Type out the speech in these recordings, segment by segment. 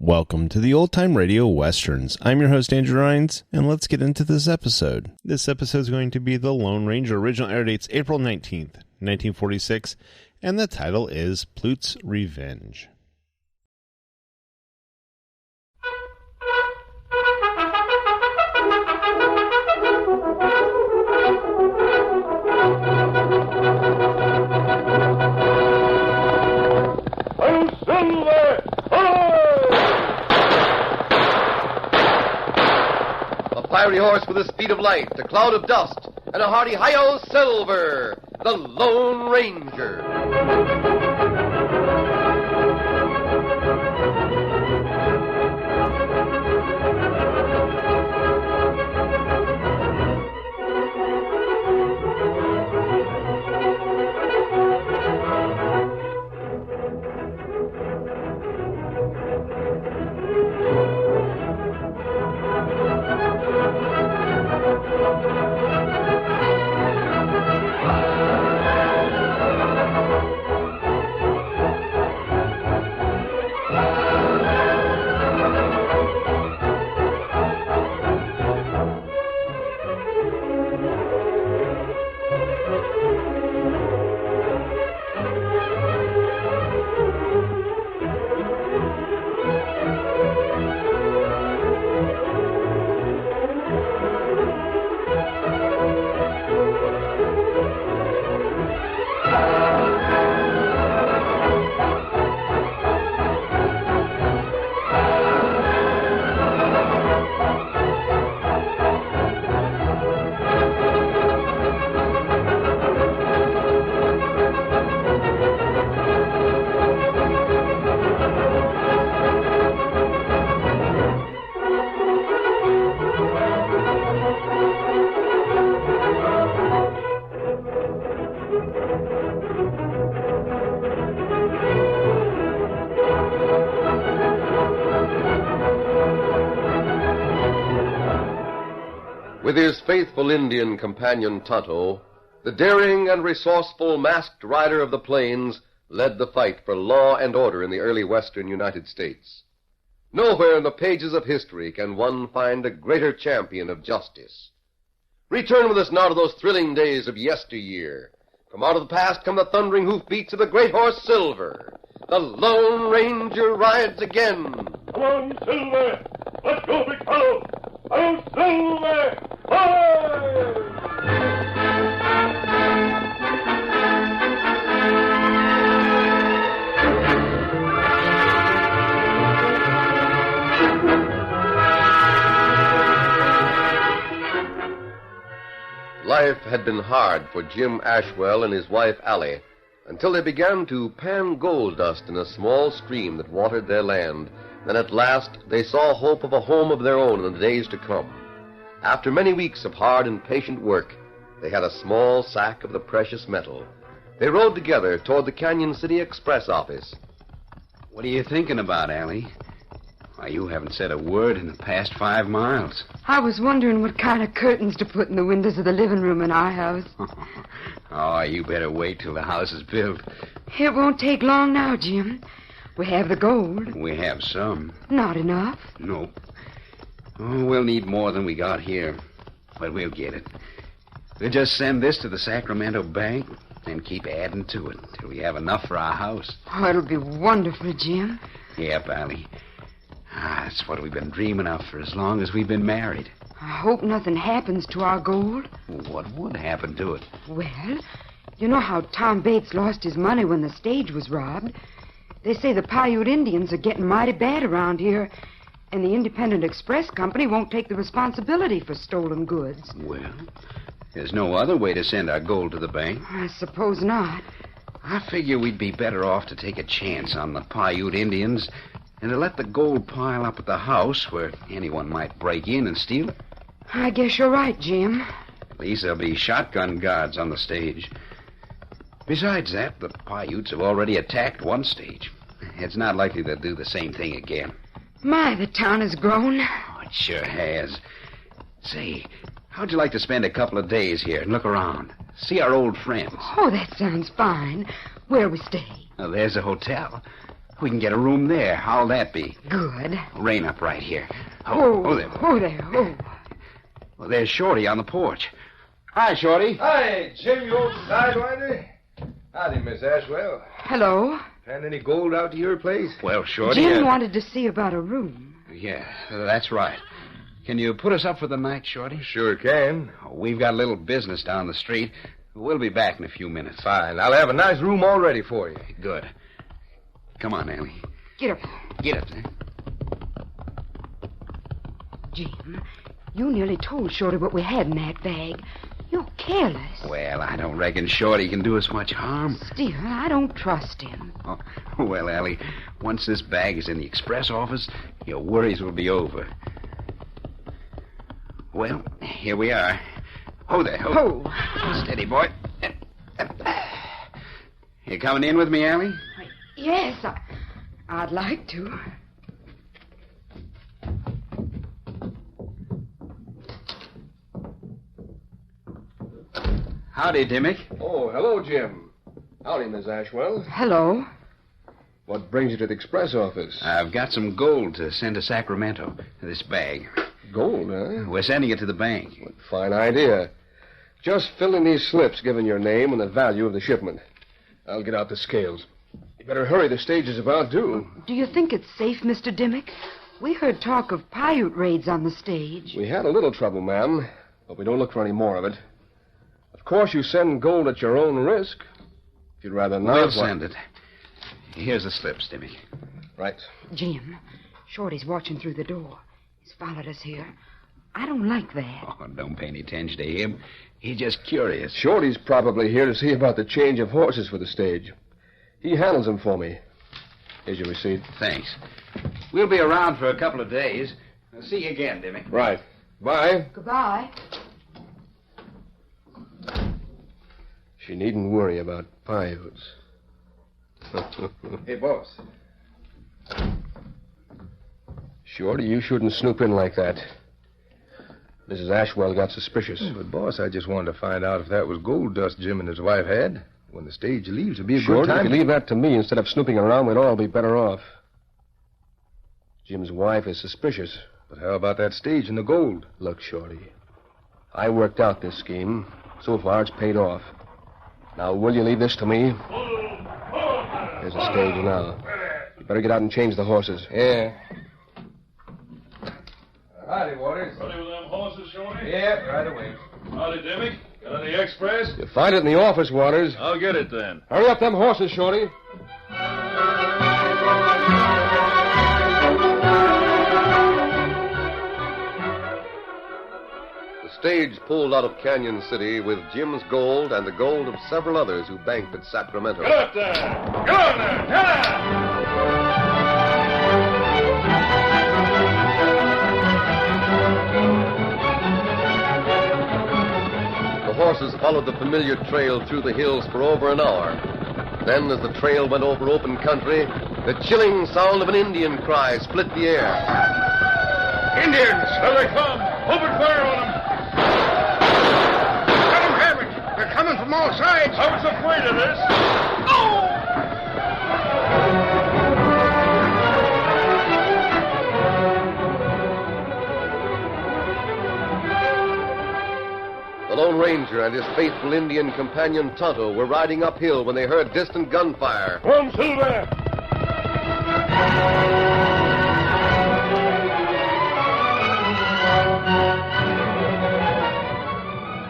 Welcome to the Old Time Radio Westerns. I'm your host, Andrew Rhines, and let's get into this episode. This episode is going to be The Lone Ranger. Original air date's April 19th, 1946, and the title is Plutes' Revenge. Fiery horse with the speed of light, a cloud of dust, and a hearty hi-yo Silver, the Lone Ranger. With his faithful Indian companion Tonto, the daring and resourceful masked rider of the plains led the fight for law and order in the early western United States. Nowhere in the pages of history can one find a greater champion of justice. Return with us now to those thrilling days of yesteryear. From out of the past come the thundering hoofbeats of the great horse Silver. The Lone Ranger rides again. Come on, Silver! Let's go, big fellow! Oh, Silver! Hi! Life had been hard for Jim Ashwell and his wife Allie until they began to pan gold dust in a small stream that watered their land. Then at last they saw hope of a home of their own in the days to come. After many weeks of hard and patient work, they had a small sack of the precious metal. They rode together toward the Canyon City Express office. What are you thinking about, Allie? Why, you haven't said a word in the past 5 miles. I was wondering what kind of curtains to put in the windows of the living room in our house. Oh, you better wait till the house is built. It won't take long now, Jim. We have the gold. We have some. Not enough. No. Oh, we'll need more than we got here. But we'll get it. We'll just send this to the Sacramento Bank and keep adding to it till we have enough for our house. Oh, it'll be wonderful, Jim. Yep, Allie. That's what we've been dreaming of for as long as we've been married. I hope nothing happens to our gold. What would happen to it? Well, you know how Tom Bates lost his money when the stage was robbed. They say the Paiute Indians are getting mighty bad around here, and the Independent Express Company won't take the responsibility for stolen goods. Well, there's no other way to send our gold to the bank. I suppose not. I figure we'd be better off to take a chance on the Paiute Indians and to let the gold pile up at the house where anyone might break in and steal it. I guess you're right, Jim. At least there'll be shotgun guards on the stage. Besides that, the Paiutes have already attacked one stage. It's not likely they'll do the same thing again. My, the town has grown. Oh, it sure has. Say, how'd you like to spend a couple of days here and look around? See our old friends. Oh, that sounds fine. Where'll we stay? Well, there's a hotel. We can get a room there. How'll that be? Good. Rain up right here. Oh, there. oh, there. Oh. Well, there's Shorty on the porch. Hi, Shorty. Hi, Jim, you old sidewinder. Howdy, Miss Ashwell. Hello. Found any gold out to your place? Well, Shorty... Jim wanted to see about a room. Yeah, that's right. Can you put us up for the night, Shorty? Sure can. We've got a little business down the street. We'll be back in a few minutes. Fine. I'll have a nice room all ready for you. Good. Come on, Allie. Get up. Get up there. Jim, you nearly told Shorty what we had in that bag. You're careless. Well, I don't reckon Shorty can do us much harm. Still, I don't trust him. Oh, well, Allie, once this bag is in the express office, your worries will be over. Well, here we are. Ho there, ho. Oh. Steady, boy. You coming in with me, Allie? Yes, I'd like to. Howdy, Dimmick. Oh, hello, Jim. Howdy, Miss Ashwell. Hello. What brings you to the express office? I've got some gold to send to Sacramento. This bag. Gold, huh? We're sending it to the bank. What a fine idea. Just fill in these slips giving your name and the value of the shipment. I'll get out the scales. You better hurry. The stage is about due. Do you think it's safe, Mr. Dimmick? We heard talk of Paiute raids on the stage. We had a little trouble, ma'am, but we don't look for any more of it. Of course, you send gold at your own risk. If you'd rather not... We'll send it. Here's the slips, Dimmick. Right. Jim, Shorty's watching through the door. He's followed us here. I don't like that. Oh, don't pay any attention to him. He's just curious. Shorty's probably here to see about the change of horses for the stage. He handles them for me. Here's your receipt. Thanks. We'll be around for a couple of days. I'll see you again, Dimmick. Right. Bye. Goodbye. She needn't worry about Paiutes. Hey, boss. Shorty, you shouldn't snoop in like that. Mrs. Ashwell got suspicious. But, boss, I just wanted to find out if that was gold dust Jim and his wife had. When the stage leaves, it'd be a good Shorty, time. if you leave that to me instead of snooping around, we'd all be better off. Jim's wife is suspicious. But how about that stage and the gold? Look, Shorty, I worked out this scheme. So far, it's paid off. Now, will you leave this to me? There's a stage now. You better get out and change the horses. Yeah. Howdy, Waters. Ready with them horses, Shorty? Yeah, right away. Howdy, Dimmick. Got any express? You find it in the office, Waters. I'll get it then. Hurry up them horses, Shorty. The stage pulled out of Canyon City with Jim's gold and the gold of several others who banked at Sacramento. Get up there! Get on there! Get on! The horses followed the familiar trail through the hills for over an hour. Then, as the trail went over open country, the chilling sound of an Indian cry split the air. Indians! Here they come! Open fire on them! Let them have it. They're coming from all sides. I was afraid of this. The Lone Ranger and his faithful Indian companion Tonto were riding uphill when they heard distant gunfire. Come, Silver!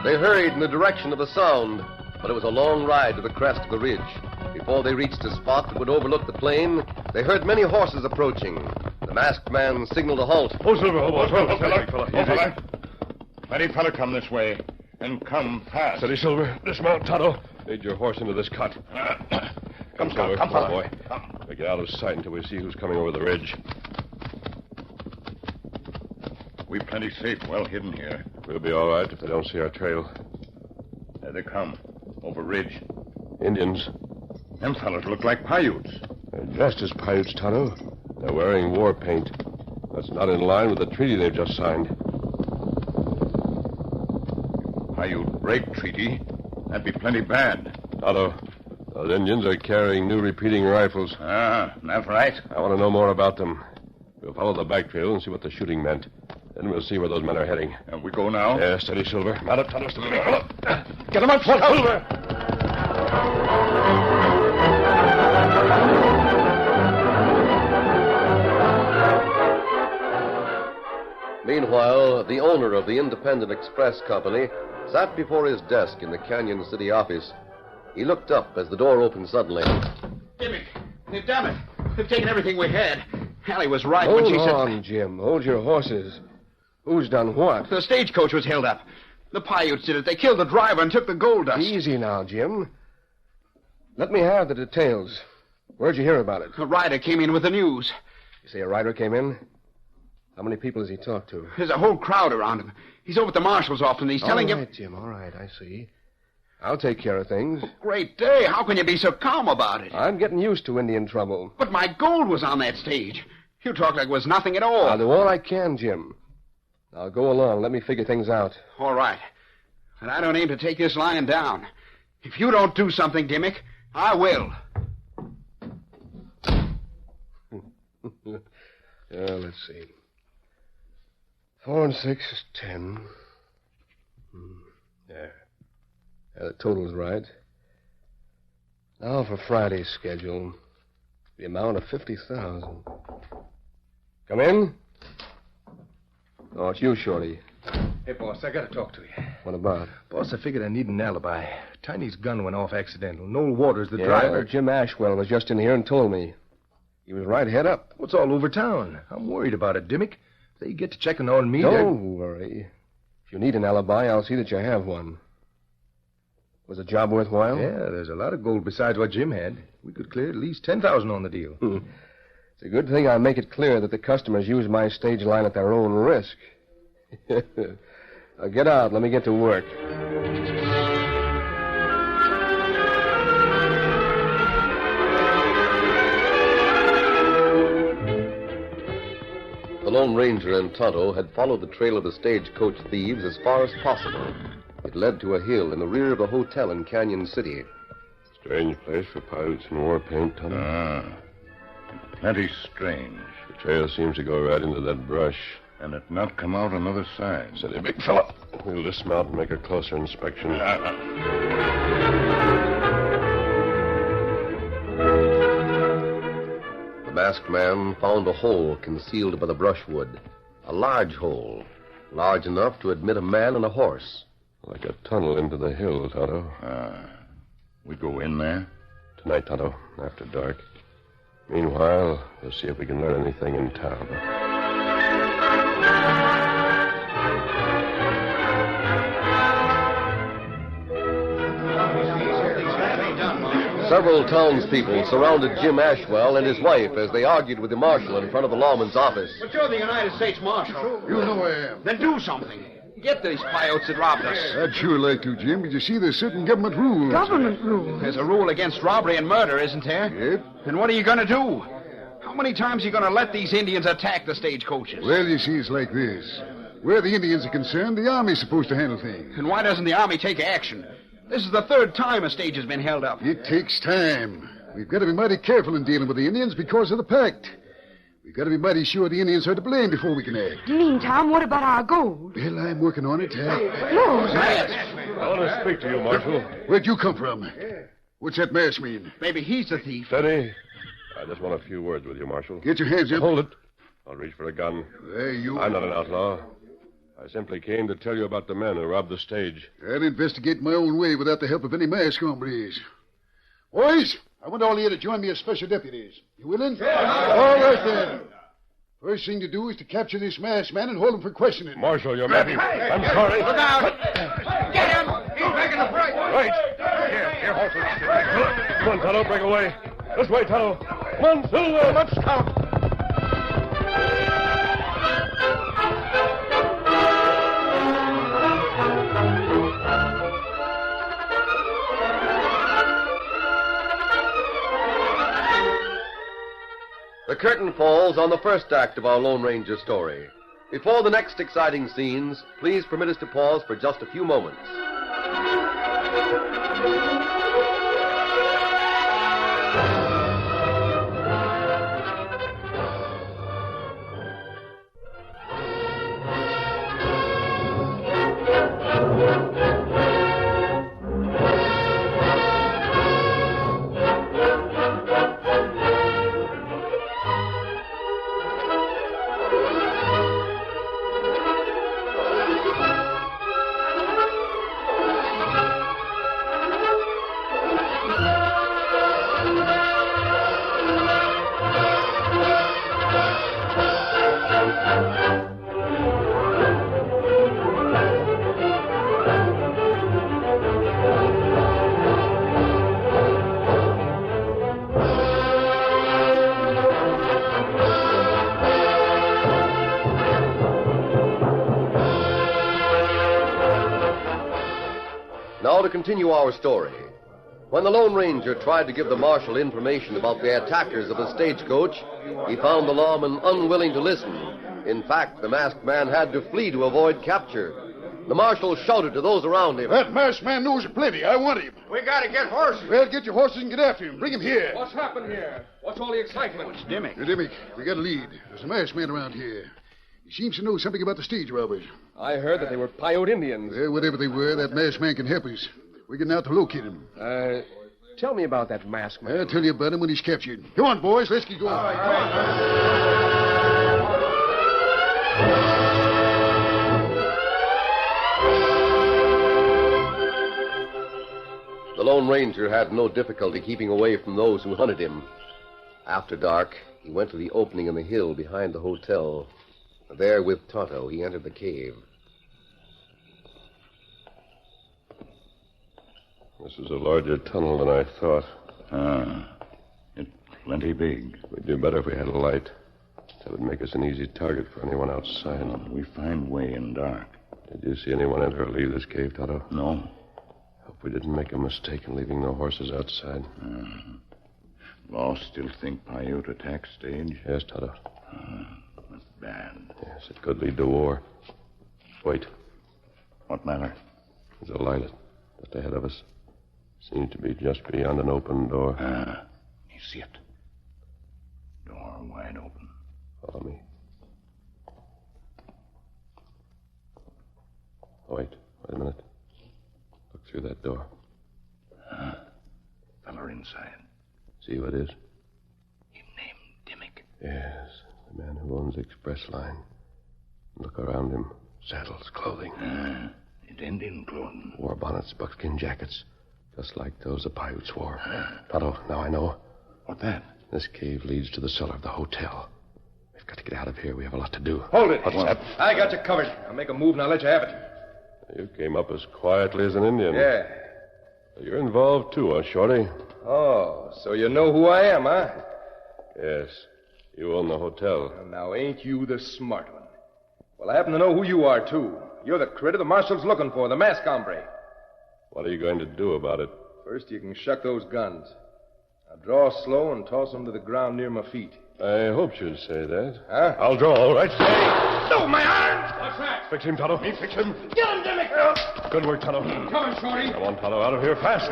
They hurried in the direction of the sound, but it was a long ride to the crest of the ridge. Before they reached a spot that would overlook the plain, they heard many horses approaching. The masked man signaled a halt. Oh, Silver, oh, fella. Oh, fella. Let fella come this way. And come fast. Steady, Silver. Dismount, Tonto. Lead your horse into this cut. Come, Silver. come, Come, boy. We get out of sight until we see who's coming over the ridge. We plenty safe, well hidden here. We'll be all right if they don't see our trail. There they come. Over ridge. Indians. Them fellas look like Paiutes. They're dressed as Paiutes, Tonto. They're wearing war paint. That's not in line with the treaty they've just signed. Paiute break treaty. That'd be plenty bad. Tonto, Those Indians are carrying new repeating rifles. That's right. I want to know more about them. We'll follow the back trail and see what the shooting meant. Then we'll see where those men are heading. We go now? Yeah, steady, Silver. Mount up, Tonto. Get him up, Silver! Meanwhile, the owner of the Independent Express Company sat before his desk in the Canyon City office. He looked up as the door opened suddenly. Dimmick, damn it. They've taken everything we had. Allie was right when she said... Hold on, Jim. Hold your horses. Who's done what? The stagecoach was held up. The Paiutes did it. They killed the driver and took the gold dust. Easy now, Jim. Let me have the details. Where'd you hear about it? A rider came in with the news. You say a rider came in? How many people has he talked to? There's a whole crowd around him. He's over at the marshal's office and he's telling him... All right, Jim, all right, I see. I'll take care of things. Great day. How can you be so calm about it? I'm getting used to Indian trouble. But my gold was on that stage. You talk like it was nothing at all. I'll do all I can, Jim. Now go along. Let me figure things out. All right. And I don't aim to take this lying down. If you don't do something, Dimmick, I will. Let's see. 4 and 6 is 10. There. The total's right. Now for Friday's schedule. The amount of 50,000. Come in. Oh, it's you, Shorty. Hey, boss, I gotta talk to you. What about? Boss, I figured I need an alibi. Tiny's gun went off accidental. Noel Waters, the Yeah, driver. Jim Ashwell was just in here and told me. He was right head up. What's all over town? I'm worried about it, Dimmick. If they get to checking on me, Don't worry. If you need an alibi, I'll see that you have one. Was the job worthwhile? Yeah, there's a lot of gold besides what Jim had. We could clear at least 10,000 on the deal. It's a good thing I make it clear that the customers use my stage line at their own risk. Now get out. Let me get to work. The Lone Ranger and Tonto had followed the trail of the stagecoach thieves as far as possible. It led to a hill in the rear of the hotel in Canyon City. Strange place for pirates in war paint, Tonto. Plenty strange. The trail seems to go right into that brush. And it not come out another side. Steady, big fella. We'll dismount and make a closer inspection. The masked man found a hole concealed by the brushwood. A large hole, large enough to admit a man and a horse. Like a tunnel into the hill, Tonto. We go in there? Tonight, Tonto, after dark. Meanwhile, we'll see if we can learn anything in town. Several townspeople surrounded Jim Ashwell and his wife as they argued with the marshal in front of the lawman's office. But you're the United States Marshal. You know I am. Then do something. Get these Paiutes that robbed us. I'd sure like to, Jim, but you see, there's certain government rules. Government rules? There's a rule against robbery and murder, isn't there? Yep. And what are you going to do? How many times are you going to let these Indians attack the stagecoaches? Well, you see, it's like this. Where the Indians are concerned, the Army's supposed to handle things. And why doesn't the Army take action? This is the third time a stage has been held up. It takes time. We've got to be mighty careful in dealing with the Indians because of the pact. We've got to be mighty sure the Indians are to blame before we can act. Meantime, what about our gold? Well, I'm working on it. No. I want to speak to you, Marshal. Where'd you come from? What's that mask mean? Maybe he's the thief. Steady. I just want a few words with you, Marshal. Get your hands up. Hold it. I'll reach for a gun. Hey, you... I'm not an outlaw. I simply came to tell you about the men who robbed the stage. I'd investigate my own way without the help of any masked hombres. Boys, I want all of you to join me as special deputies. You willing? All right, then. First thing to do is to capture this masked man and hold him for questioning. Marshal, you're mad. I'm sorry. Look out! Get him! He's making a break! Wait. Here, horses. Come on, Tonto, break away. This way, Tonto. Come on, Silver, let's count. The curtain falls on the first act of our Lone Ranger story. Before the next exciting scenes, please permit us to pause for just a few moments. Now to continue our story. When the Lone Ranger tried to give the marshal information about the attackers of the stagecoach, he found the lawman unwilling to listen. In fact, the masked man had to flee to avoid capture. The marshal shouted to those around him. That masked man knows plenty. I want him. We gotta get horses. Well, get your horses and get after him. Bring him here. What's happened here? What's all the excitement? It's Dimmick. Hey, Dimmick, we got a lead. There's a masked man around here. He seems to know something about the stage robbers. I heard that they were Paiute Indians. Well, whatever they were, that masked man can help us. We're getting out to locate him. Tell me about that masked man. I'll tell you about him when he's captured. Come on, boys. Let's get going. The Lone Ranger had no difficulty keeping away from those who hunted him. After dark, he went to the opening in the hill behind the hotel. There, with Tonto, he entered the cave. This is a larger tunnel than I thought. It's plenty big. We'd do better if we had a light. That would make us an easy target for anyone outside. We find way in dark. Did you see anyone enter or leave this cave, Tonto? No. Hope we didn't make a mistake in leaving no horses outside. Boss still think Paiute attack stage? Yes, Tonto. That's bad. Yes, it could lead to war. Wait. What matter? There's a light just ahead of us. Seems to be just beyond an open door. You see it? Door wide open. Follow me. Wait a minute. Look through that door. Feller inside. See who it is? Him named Dimmick. Yes, the man who owns the express line. Look around him. Saddles, clothing. It's Indian clothing. War bonnets, buckskin jackets. Just like those the Paiutes wore. Tonto, now I know. What that? This cave leads to the cellar of the hotel. We've got to get out of here. We have a lot to do. Hold it. What's that? I got you covered. I'll make a move and I'll let you have it. You came up as quietly as an Indian. Yeah. You're involved too, huh, Shorty? Oh, so you know who I am, huh? Yes. You own the hotel. Well, now, ain't you the smart one? Well, I happen to know who you are, too. You're the critter the marshal's looking for, the masked hombre. What are you going to do about it? First, you can shuck those guns. Now, draw slow and toss them to the ground near my feet. I hoped you'd say that. Huh? I'll draw, all right. No, my arms! What's that? Fix him, Tonto. Fix him. Get him, Dimmick! Good work, Tonto. Come on, Shorty. Come on, Tonto, out of here fast.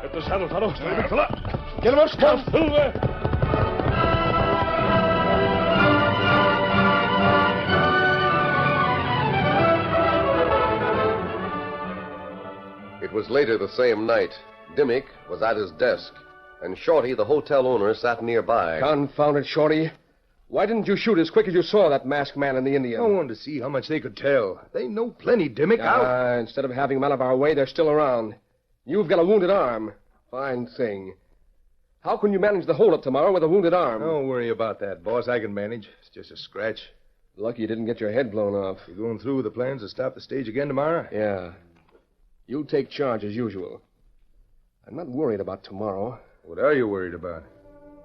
Get the saddle, Tonto. Steady, big fella. Get him up, Scout. Silver. It was later the same night. Dimmick was at his desk, and Shorty, the hotel owner, sat nearby. Confound it, Shorty. Why didn't you shoot as quick as you saw that masked man and the Indian? I wanted to see how much they could tell. They know plenty, Dimmick. Instead of having them out of our way, they're still around. You've got a wounded arm. Fine thing. How can you manage the holdup tomorrow with a wounded arm? Don't worry about that, boss. I can manage. It's just a scratch. Lucky you didn't get your head blown off. You going through with the plans to stop the stage again tomorrow? Yeah. You'll take charge as usual. I'm not worried about tomorrow. What are you worried about?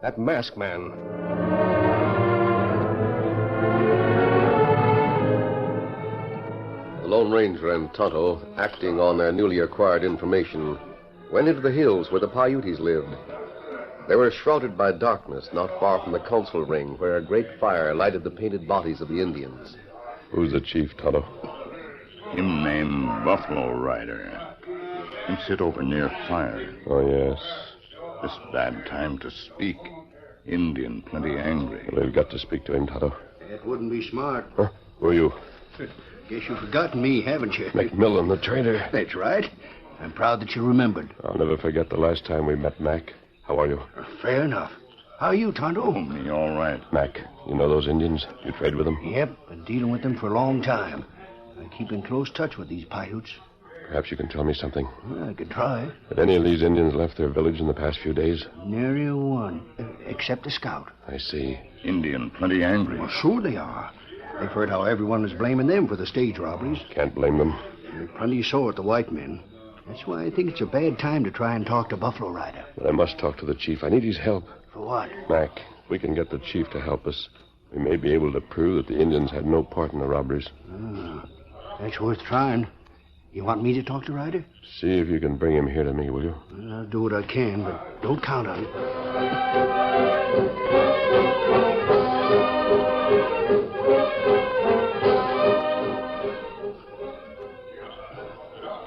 That masked man. The Lone Ranger and Tonto, acting on their newly acquired information, went into the hills where the Paiutes lived. They were shrouded by darkness not far from the council ring, where a great fire lighted the painted bodies of the Indians. Who's the chief, Tonto? Him named Buffalo Rider. Him sit over near fire. Oh, yes. This bad time to speak. Indian plenty angry. Well, we've got to speak to him, Tonto. That wouldn't be smart. Huh? Who are you? Guess you've forgotten me, haven't you? McMillan, the trader. That's right. I'm proud that you remembered. I'll never forget the last time we met, Mac. How are you? Fair enough. How are you, Tonto? Oh, me all right. Mac, you know those Indians? You trade with them? Yep, been dealing with them for a long time. I keep in close touch with these Paiutes. Perhaps you can tell me something. Well, I could try. Have any of these Indians left their village in the past few days? Nary a one, except a scout. I see. Indian plenty angry. Well, sure they are. They've heard how everyone was blaming them for the stage robberies. Can't blame them. They're plenty sore at the white men. That's why I think it's a bad time to try and talk to Buffalo Rider. But I must talk to the chief. I need his help. For what? Mac, we can get the chief to help us. We may be able to prove that the Indians had no part in the robberies. That's worth trying. You want me to talk to Ryder? See if you can bring him here to me, will you? I'll do what I can, but don't count on it.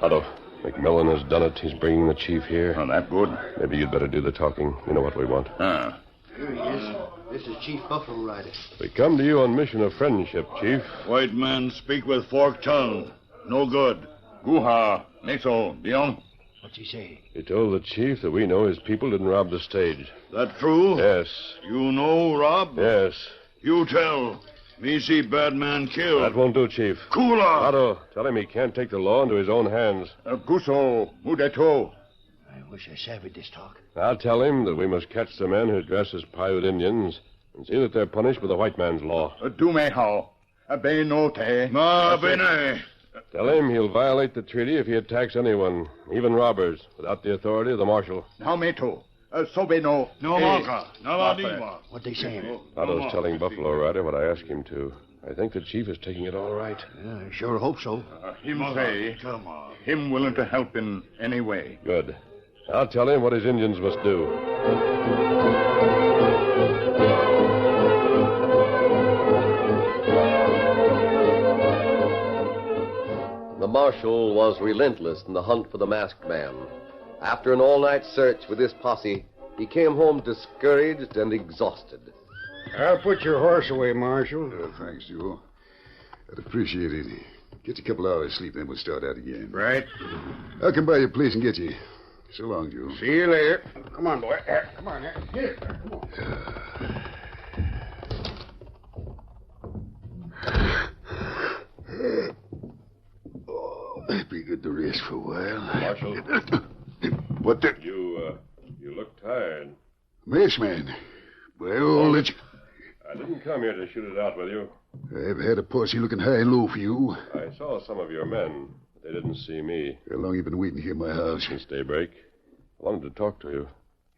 Otto, McMillan has done it. He's bringing the chief here. Oh, that good? Maybe you'd better do the talking. You know what we want. Ah. Here he is. This is Chief Buffalo Rider. We come to you on mission of friendship, Chief. White man speak with forked tongue. No good. Guha, Neso, Dion. What's he say? He told the chief that we know his people didn't rob the stage. That true? Yes. You know, Rob? Yes. You tell. Me see bad man killed. That won't do, Chief. Kula! Otto, tell him he can't take the law into his own hands. Guso, Mudeto. I wish I saved this talk. I'll tell him that we must catch the men who dress as Paiute Indians and see that they're punished with the white man's law. Dumehao. Benote. Ma bene. Tell him he'll violate the treaty if he attacks anyone, even robbers, without the authority of the marshal. Now meto. Sobeno. No maka. Navadiwa. What they saying? Otto's telling Buffalo Rider what I asked him to. I think the chief is taking it all right. Yeah, I sure hope so. Him say, him willing to help in any way. Good. I'll tell him what his Indians must do. The marshal was relentless in the hunt for the masked man. After an all-night search with his posse, he came home discouraged and exhausted. I'll put your horse away, Marshal. Thanks, Joe. I'd appreciate it. Get you a couple hours sleep, then we'll start out again. Right. I'll come by your place and get you. So long, Joe. See you later. Come on, boy. Come on. Here. Come on. It'd be good to rest for a while. Marshal. What the... You look tired. Mess man. Well, let's... I didn't come here to shoot it out with you. I've had a posse looking high and low for you. I saw some of your men, but they didn't see me. How long you been waiting here in my house? Since daybreak. I wanted to talk to you.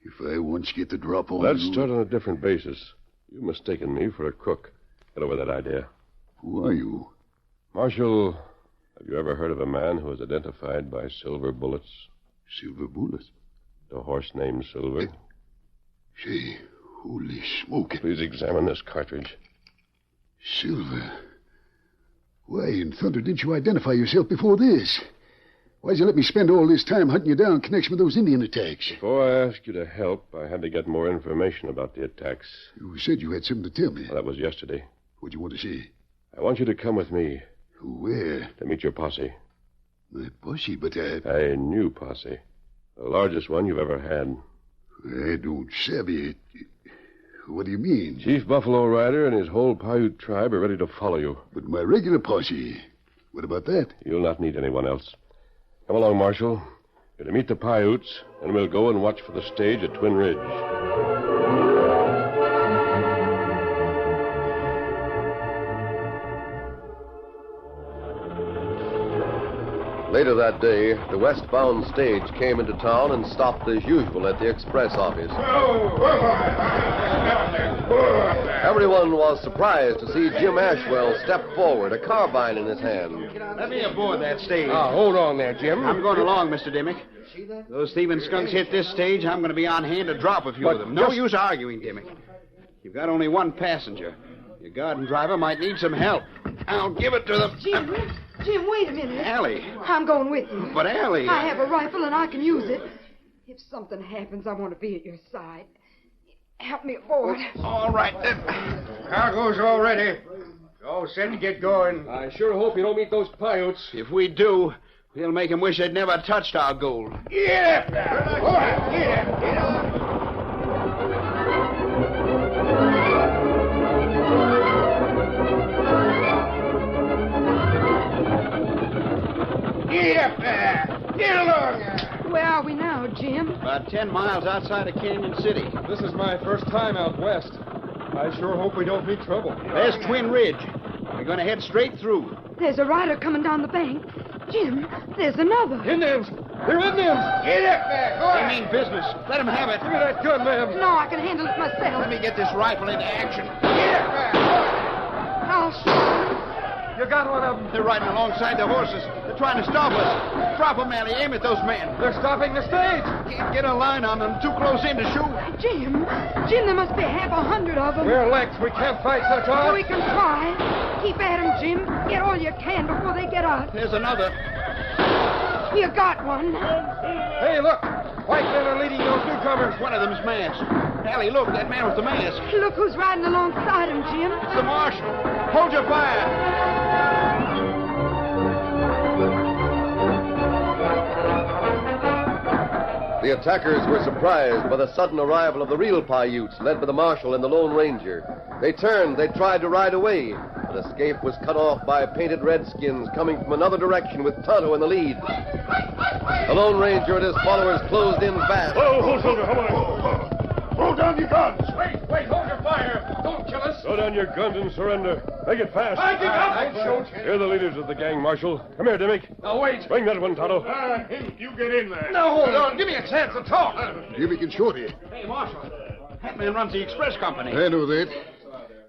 If I once get the drop on Let's you... start on a different basis. You've mistaken me for a crook. Get over that idea. Who are you? Marshal, have you ever heard of a man who was identified by silver bullets? Silver bullets? A horse named Silver. Say, holy smoke. Please examine this cartridge. Silver? Why in thunder didn't you identify yourself before this? Why'd you let me spend all this time hunting you down in connection with those Indian attacks? Before I asked you to help, I had to get more information about the attacks. You said you had something to tell me. Well, that was yesterday. What'd you want to say? I want you to come with me. Where? To meet your posse. My posse, but A new posse. The largest one you've ever had. I don't savvy it. What do you mean? Chief Buffalo Rider and his whole Paiute tribe are ready to follow you. But my regular posse, what about that? You'll not need anyone else. Come along, Marshal. You're to meet the Paiutes, and we'll go and watch for the stage at Twin Ridge. Later that day, the westbound stage came into town and stopped as usual at the express office. Everyone was surprised to see Jim Ashwell step forward, a carbine in his hand. Let me aboard that stage. Hold on there, Jim. I'm going along, Mr. Dimmick. Those thieving skunks hit this stage, I'm going to be on hand to drop a few of them. No use arguing, Dimmick. You've got only one passenger. Your guard and driver might need some help. I'll give it to them. Jim, wait a minute. Allie. I'm going with you. But, Allie... I have a rifle and I can use it. If something happens, I want to be at your side. Help me aboard. All right, then. Cargo's all ready. All set to get going. I sure hope you don't meet those Paiutes. If we do, we'll make them wish they'd never touched our gold. Yeah! All right, get up. Get along! Where are we now, Jim? About 10 miles outside of Canyon City. This is my first time out west. I sure hope we don't meet trouble. There's Twin Ridge. We're going to head straight through. There's a rider coming down the bank. Jim, there's another. Indians! They're Indians! Get it back! They mean business. Let them have it. Give me that gun, ma'am. No, I can handle it myself. Let me get this rifle into action. Get it back! I'll shoot. You got one of them. They're riding alongside the horses. They're trying to stop us. Drop them, Allie. Aim at those men. They're stopping the stage. Can't get a line on them. Too close in to shoot. Jim, there must be 100 of them. We're licked. We can't fight such odds. We can try. Keep at 'em, Jim. Get all you can before they get us. There's another. You got one. Hey, look. White men are leading those newcomers. One of them's masked. Allie, look. That man with the mask. Look who's riding alongside him, Jim. It's the marshal. Hold your fire. The attackers were surprised by the sudden arrival of the real Paiutes, led by the marshal and the Lone Ranger. They turned, they tried to ride away, but escape was cut off by painted redskins coming from another direction with Tonto in the lead. The Lone Ranger and his followers closed in fast. Whoa, hold, soldier, come on. Throw down your guns. Wait, hold your fire. Don't kill us. Throw down your guns and surrender. Make it fast. Backing up. You're the leaders of the gang, Marshal. Come here, Dimmick. Now, wait. Bring that one, Tonto. You get in there. Now, hold on. Give me a chance to talk. Jimmy can Shorty. Hey, Marshal. That man runs the express company. I know that.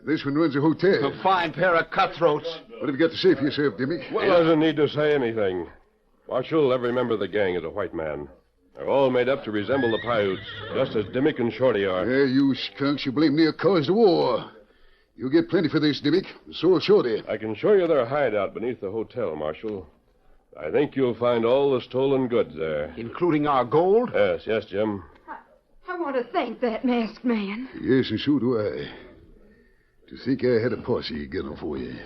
This one runs a hotel. A fine pair of cutthroats. What have you got to say for yourself, Dimmick? Well, doesn't need to say anything. Marshal, every member of the gang is a white man. They're all made up to resemble the Paiutes, just as Dimmick and Shorty are. Yeah, you skunks, you blame near caused the war. You'll get plenty for this, Dimmick. So will Shorty. I can show you their hideout beneath the hotel, Marshal. I think you'll find all the stolen goods there. Including our gold? Yes, Jim. I want to thank that masked man. Yes, and so do I. To think I had a posse gunning for you.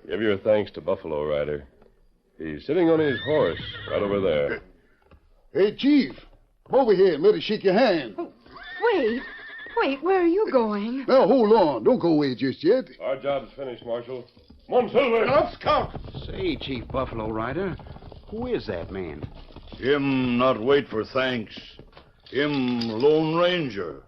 Give your thanks to Buffalo Rider. He's sitting on his horse right over there. Hey, Chief. Come over here and let us shake your hand. Oh, wait, where are you going? Now, hold on. Don't go away just yet. Our job's finished, Marshal. Come on, Silver. Let's count. Say, Chief Buffalo Rider, who is that man? Him not wait for thanks. Him Lone Ranger.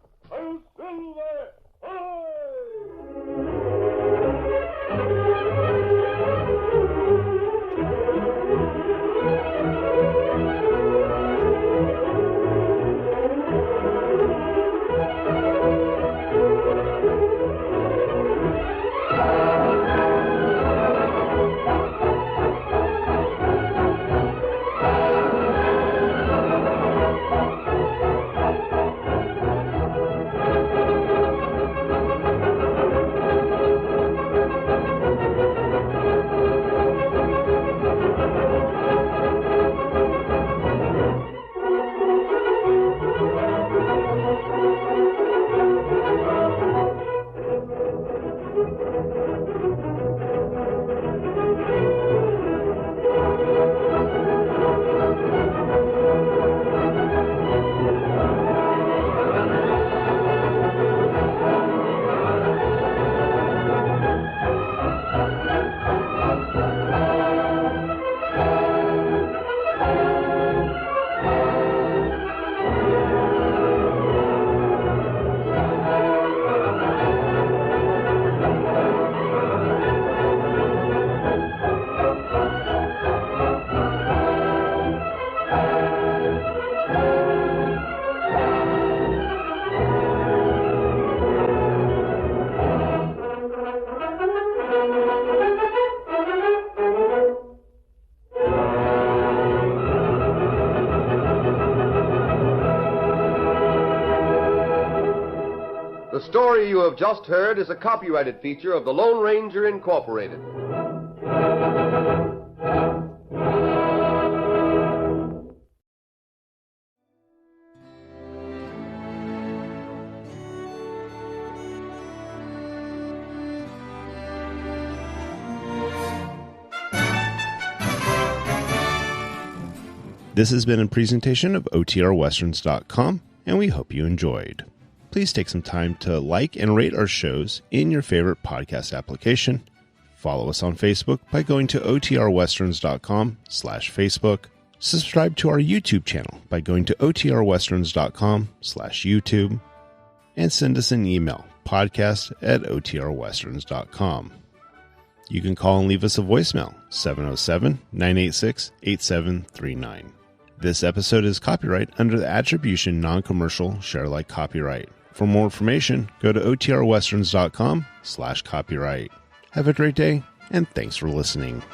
The story you have just heard is a copyrighted feature of the Lone Ranger Incorporated. This has been a presentation of OTRWesterns.com, and we hope you enjoyed. Please take some time to like and rate our shows in your favorite podcast application. Follow us on Facebook by going to OTRWesterns.com/Facebook. Subscribe to our YouTube channel by going to OTRWesterns.com/YouTube. And send us an email, podcast@OTRWesterns.com. You can call and leave us a voicemail, 707-986-8739. This episode is copyright under the attribution non-commercial share alike copyright. For more information, go to otrwesterns.com/copyright. Have a great day, and thanks for listening.